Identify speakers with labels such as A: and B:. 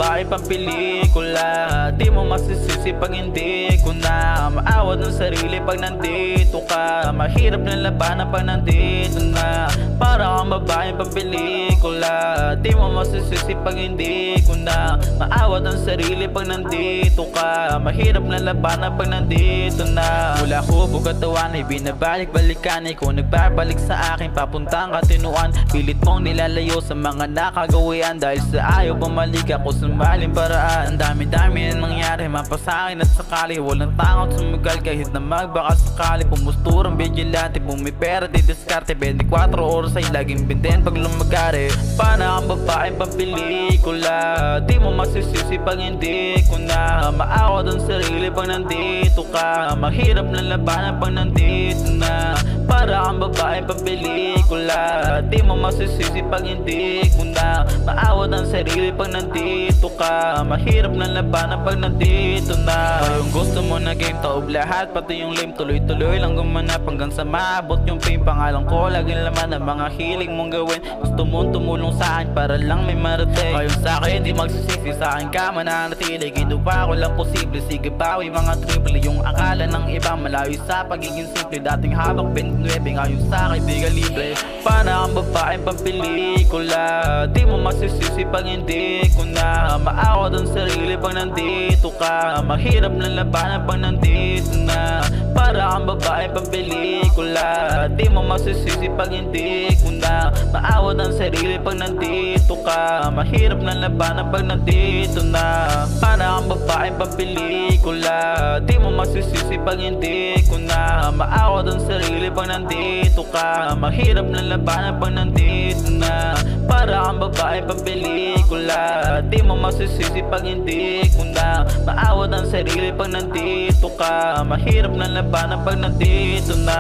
A: babae pang pelikula. Di mo masisisi pag hindi ko na maawat ng sarili pag nandito ka. Mahirap na labanan pag nandito na. Para kang babae pang pelikula. Di mo masisisi pag hindi ko na maawat ng sarili pag nandito ka. Mahirap na labanan pag nandito na. Mula hubog katawan ay binabalik-balikan. Ikaw nagbabalik sa akin papuntang katinuan. Pilit mong nilalayo sa mga nakagawian. Dahil sa ayaw bumalik ako sa maling paraan. Ang dami-dami na nangyari mapasakin at sakali. Walang takot sumagal kahit na magbaka sakali. Pumusturang vigilante, pumipera di diskarte. 24 oras ay laging binden pag lumagari. Para kang babae pang pelikula. Di mo masisisi pag hindi ko na maawat ang sarili pag nandito ka. Mahirap na labanan pag nandito na. Para kang babae pang pelikula. Di mo masisisi pag hindi ko na maawat ang sarili pag nandito ka. Mahirap na labanan pag nandito na. Yung gusto mo na game taob lahat, pati yung lame tuloy-tuloy lang gumanap hanggang sa maabot yung fame. Pangalan ko laging laman ng mga hiling mong gawin. Gusto mong tumulong sa akin para lang may marating. Ngayon sa akin di magsisisi, sa akin ka mananatili. Ginawa ko lang posible, sige bawi mga triple. Yung akala ng iba malayo sa pagiging simple. Dating habak 29, ngayon sa akin di ka libre. Para kang babae pang pelikula. Di mo masisisi pag hindi ko na maawat ang sarili pag nandito ka. Mahirap na labanan pag nandito na. Para kang babae pang pelikula. Di mo masisisi pag hindi ko na maawat ang sarili pag nandito ka. Mahirap na labanan pag nandito na. Para kang babae pang pelikula. Di mo masisisi pag hindi ko na maawat ang sarili pag nandito ka. Mahirap na labanan pag nandito na. Para kang babae pang pelikula. Di mo masisisi pag hindi ko na maawat ang sarili pag nandito ka. Mahirap na labanan pag nandito na.